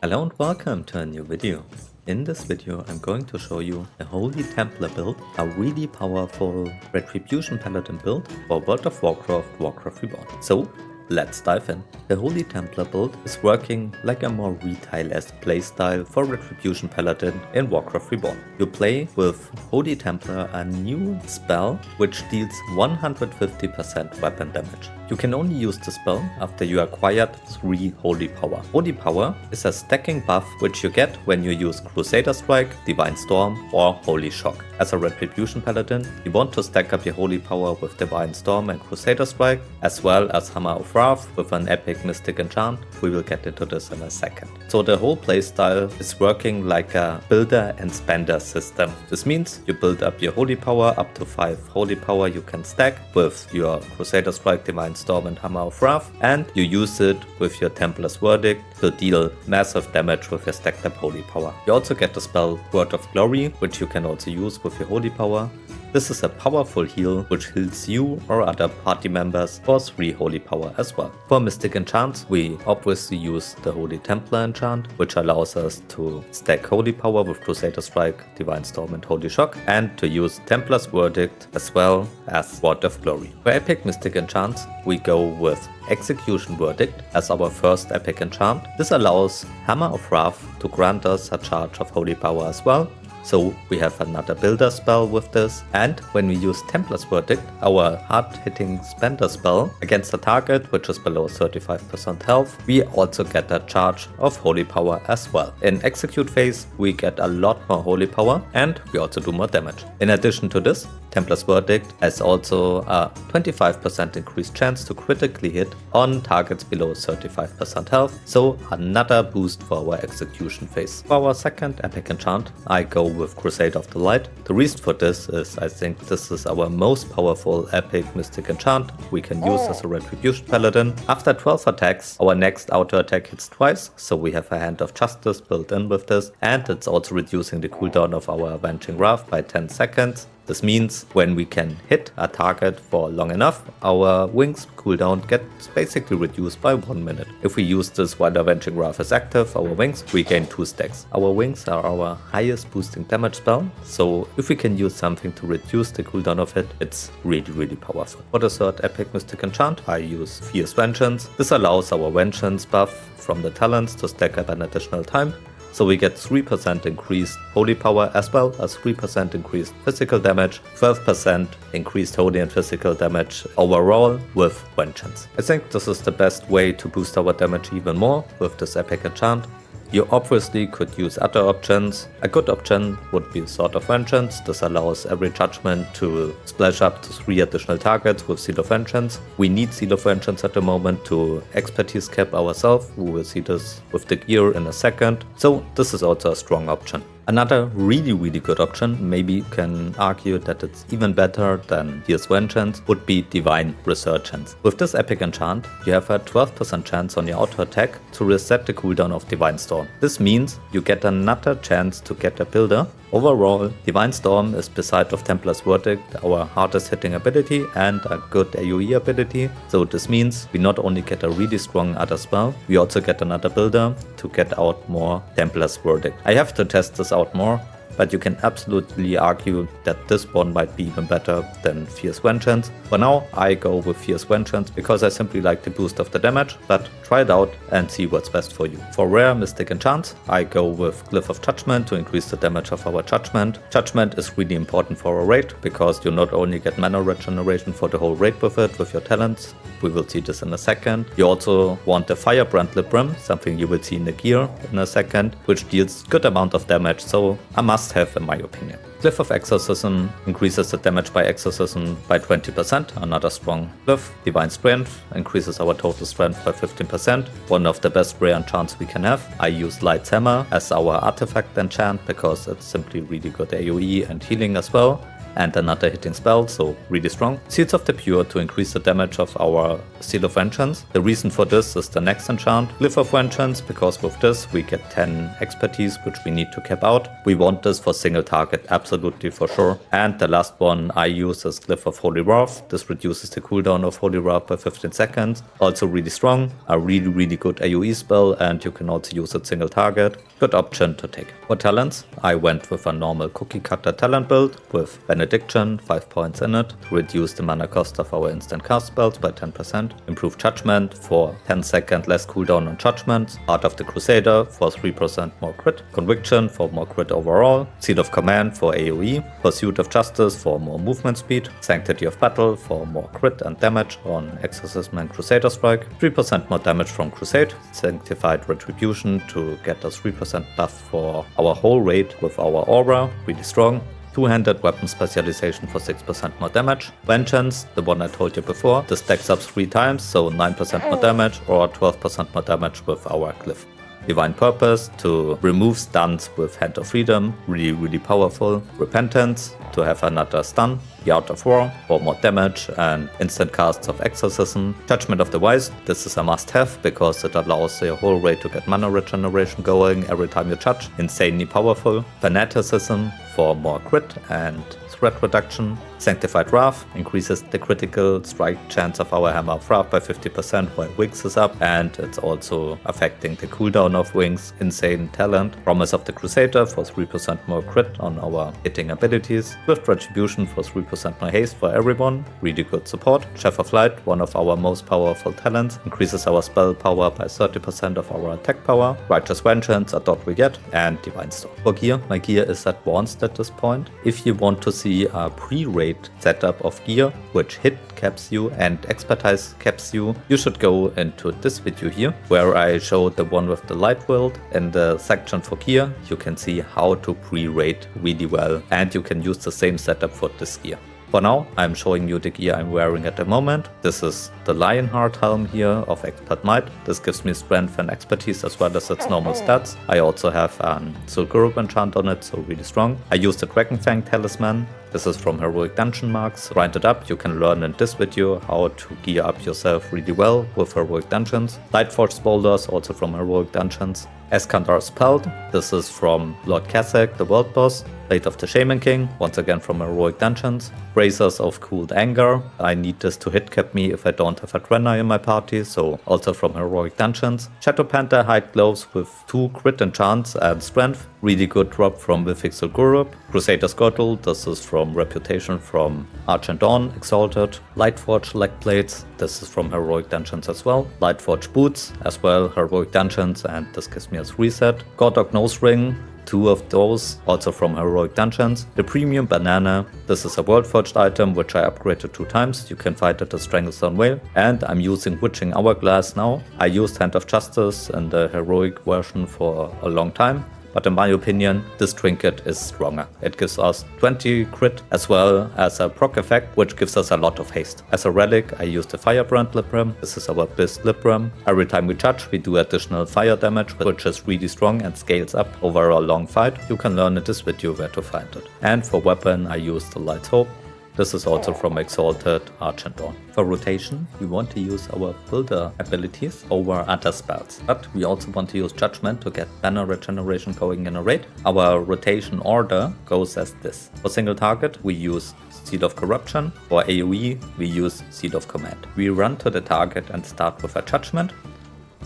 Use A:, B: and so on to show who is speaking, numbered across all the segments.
A: Hello and welcome to a new video. In this video I'm going to show you a Holy Templar build, a really powerful Retribution Paladin build for World of Warcraft, Warcraft Reborn. So let's dive in. The Holy Templar build is working like a more retail-esque playstyle for Retribution Paladin in Warcraft Reborn. You play with Holy Templar, a new spell which deals 150% weapon damage. You can only use the spell after you acquired 3 Holy Power. Holy Power is a stacking buff which you get when you use Crusader Strike, Divine Storm or Holy Shock. As a Retribution Paladin, you want to stack up your Holy Power with Divine Storm and Crusader Strike, as well as Hammer of Wrath with an epic Mystic Enchant. We will get into this in a second. So the whole playstyle is working like a builder and spender system. This means you build up your Holy Power up to 5 Holy Power you can stack with your Crusader Strike, Divine Storm and Hammer of Wrath, and you use it with your Templar's Verdict to deal massive damage with your stacked up Holy Power. You also get the spell Word of Glory, which you can also use with your Holy Power. This is a powerful heal which heals you or other party members for 3 Holy Power as well. For Mystic Enchants, we obviously use the Holy Templar enchant, which allows us to stack Holy Power with Crusader Strike, Divine Storm and Holy Shock, and to use Templar's Verdict as well as Word of Glory. For epic Mystic Enchants, we go with Execution Verdict as our first epic enchant. This allows Hammer of Wrath to grant us a charge of Holy Power as well. So we have another builder spell with this, and when we use Templar's Verdict, our hard-hitting spender spell against a target which is below 35% health, we also get a charge of Holy Power as well. In Execute phase, we get a lot more Holy Power and we also do more damage. In addition to this, Templar's Verdict has also a 25% increased chance to critically hit on targets below 35% health, so another boost for our execution phase. For our second epic enchant, I go with Crusade of the Light. The reason for this is I think this is our most powerful epic mystic enchant we can use as a Retribution Paladin. After 12 attacks, our next auto attack hits twice, so we have a Hand of Justice built in with this, and it's also reducing the cooldown of our Avenging Wrath by 10 seconds. This means when we can hit a target for long enough, our wings cooldown gets basically reduced by 1 minute. If we use this while Avenging Wrath is active, our wings, we gain 2 stacks. Our wings are our highest boosting damage spell, so if we can use something to reduce the cooldown of it, it's really powerful. For the third epic mystic enchant, I use Fierce Vengeance. This allows our Vengeance buff from the talents to stack up an additional time. So we get 3% increased Holy Power as well as 3% increased physical damage, 12% increased Holy and physical damage overall with Vengeance. I think this is the best way to boost our damage even more with this epic enchant. You obviously could use other options. A good option would be Sword of Vengeance. This allows every judgment to splash up to 3 additional targets with Seal of Vengeance. We need Seal of Vengeance at the moment to expertise cap ourselves. We will see this with the gear in a second. So this is also a strong option. Another really good option, maybe you can argue that it's even better than Fierce Vengeance, would be Divine Resurgence. With this epic enchant, you have a 12% chance on your auto attack to reset the cooldown of Divine Storm. This means you get another chance to get a builder. Overall, Divine Storm is, beside of Templar's Verdict, our hardest hitting ability and a good AoE ability. So this means we not only get a really strong other spell, we also get another builder to get out more Templar's Verdict. I have to test this out more, but you can absolutely argue that this one might be even better than Fierce Vengeance. For now, I go with Fierce Vengeance because I simply like the boost of the damage, but try it out and see what's best for you. For rare Mystic Enchants, I go with Glyph of Judgment to increase the damage of our Judgment. Judgment is really important for a raid because you not only get mana regeneration for the whole raid with it, with your talents, we will see this in a second. You also want the Firebrand Libram, something you will see in the gear in a second, which deals good amount of damage, so a must-have in my opinion. Glyph of Exorcism increases the damage by exorcism by 20%, another strong glyph. Divine Strength increases our total strength by 15%, one of the best rare enchants we can have. I use Light's Hammer as our artifact enchant because it's simply really good AoE and healing as well. and another hitting spell, so really strong. Seals of the Pure to increase the damage of our Seal of Vengeance. The reason for this is the next enchant, Glyph of Vengeance, because with this we get 10 expertise, which we need to cap out. We want this for single target, absolutely for sure. And the last one I use is Glyph of Holy Wrath. This reduces the cooldown of Holy Wrath by 15 seconds. Also really strong, a really good AoE spell, and you can also use it single target. Good option to take. For talents, I went with a normal cookie cutter talent build with Benediction, 5 points in it, to reduce the mana cost of our instant cast spells by 10%, improve Judgment for 10 seconds less cooldown on Judgments, Heart of the Crusader for 3% more crit, Conviction for more crit overall, Seal of Command for AoE, Pursuit of Justice for more movement speed, Sanctity of Battle for more crit and damage on Exorcism and Crusader Strike, 3% more damage from Crusade, Sanctified Retribution to get a 3% buff for our whole raid with our aura, really strong. Two-handed weapon specialization for 6% more damage. Vengeance, the one I told you before, this stacks up 3 times, so 9% more damage or 12% more damage with our glyph. Divine Purpose to remove stuns with Hand of Freedom, really powerful. Repentance to have another stun. The Art of War for more damage and instant casts of Exorcism. Judgment of the Wise, this is a must-have because it allows your whole raid to get mana regeneration going every time you judge. Insanely powerful. Fanaticism for more crit and threat reduction. Sanctified Wrath increases the critical strike chance of our Hammer of Wrath by 50% while Wings is up, and it's also affecting the cooldown of Wings. Insane talent. Promise of the Crusader for 3% more crit on our hitting abilities. Swift Retribution for 3% more haste for everyone. Really good support. Chef of Light, one of our most powerful talents, increases our spell power by 30% of our attack power. Righteous Vengeance, a dot we get, and Divine Storm. For gear, my gear is advanced at this point. If you want to see a pre-raid setup of gear, which hit caps you and expertise caps you, you should go into this video here, where I show the one with the light build. In the section for gear, you can see how to pre-raid really well, and you can use the same setup for this gear. For now, I'm showing you the gear I'm wearing at the moment. This is the Lionheart helm here of Expert Might. This gives me strength and expertise as well as its normal stats. I also have an Sulgurub enchant on it, so really strong. I use the Dragonfang talisman. This is from Heroic Dungeon Marks. Grind it up, you can learn in this video how to gear up yourself really well with Heroic Dungeons. Lightforged Boulders, also from Heroic Dungeons. Eskandar's Pelt, this is from Lord Kazakh, the World Boss. Blade of the Shaman King, once again from Heroic Dungeons. Bracers of Cooled Anger, I need this to hit cap me if I don't have a Drenna in my party, so also from Heroic Dungeons. Shadow Panther Hide Gloves with 2 crit enchants and strength, really good drop from Mythic Sulgurub. Crusader's Girdle, this is from Reputation from Argent Dawn Exalted. Lightforged Leg Plates, this is from Heroic Dungeons as well. Lightforged Boots as well, Heroic Dungeons, and this gives me a reset. Gordog Nose Ring, 2 of those, also from Heroic Dungeons. The Premium Banana, this is a Worldforged item which I upgraded 2 times. You can find it as Stranglestone Whale. And I'm using Witching Hourglass now. I used Hand of Justice in the Heroic version for a long time, but in my opinion, this trinket is stronger. It gives us 20 crit as well as a proc effect, which gives us a lot of haste. As a relic, I use the Firebrand Libram. This is our Bliss Libram. Every time we touch, we do additional fire damage, which is really strong and scales up over a long fight. You can learn in this video where to find it. And for weapon, I use the Light's Hope. This is also from Exalted Argent Dawn. For rotation, we want to use our builder abilities over other spells, but we also want to use Judgment to get mana regeneration going in a raid. Our rotation order goes as this. For single target, we use Seal of Corruption. For AoE, we use Seal of Command. We run to the target and start with a Judgment.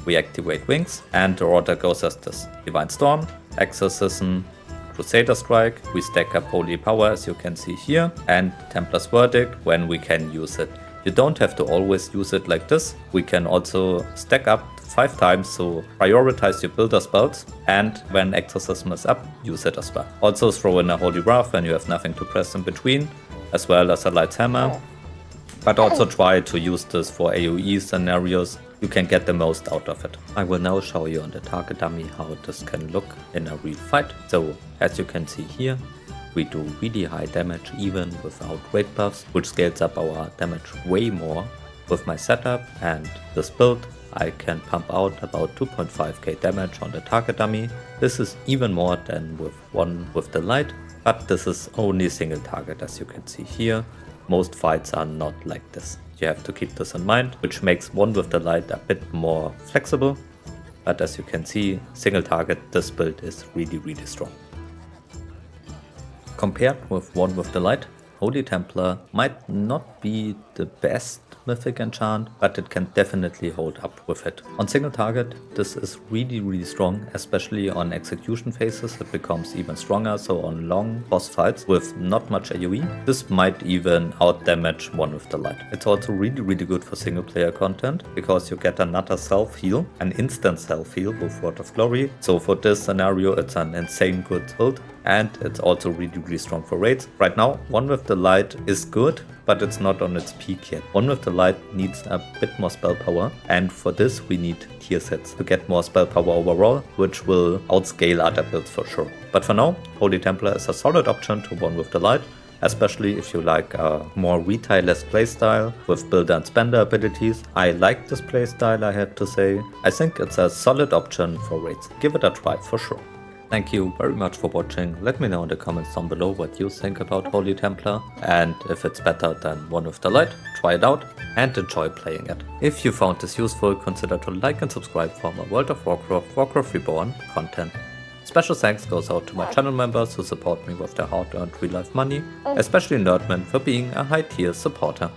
A: We activate Wings, and the order goes as this. Divine Storm, Exorcism, Crusader Strike, we stack up Holy Power as you can see here, and Templar's Verdict when we can use it. You don't have to always use it like this. We can also stack up 5 times, so prioritize your builder spells, and when Exorcism is up, use it as well. Also throw in a Holy Wrath when you have nothing to press in between, as well as a Light's Hammer. But also try to use this for AoE scenarios. You can get the most out of it. I will now show you on the target dummy how this can look in a real fight. So as you can see here, we do really high damage even without raid buffs, which scales up our damage way more. With my setup and this build, I can pump out about 2.5k damage on the target dummy. This is even more than with one with the light. but this is only single target, as you can see here. Most fights are not like this. You have to keep this in mind, which makes One with the Light a bit more flexible. But as you can see, single target, this build is really strong. Compared with One with the Light, Holy Templar might not be the best Mythic enchant, but it can definitely hold up with it. On single target, this is really strong, especially on execution phases. It becomes even stronger, so on long boss fights with not much AoE, this might even out-damage One with the Light. It's also really good for single player content, because you get another self-heal, an instant self-heal with Word of Glory. So for this scenario, it's an insane good build, and it's also really strong for raids. Right now, One with the Light is good, but it's not on its peak yet. One with the Light needs a bit more spell power, and for this we need tier sets to get more spell power overall, which will outscale other builds for sure. But for now, Holy Templar is a solid option to One with the Light, especially if you like a more retail-less playstyle with builder and spender abilities. I like this playstyle, I have to say. I think it's a solid option for raids. Give it a try for sure. Thank you very much for watching. Let me know in the comments down below what you think about Holy Templar, and if it's better than One with the Light, try it out and enjoy playing it. If you found this useful, consider to like and subscribe for more World of Warcraft Reborn content. Special thanks goes out to my channel members who support me with their hard-earned real-life money, especially Nerdman for being a high-tier supporter.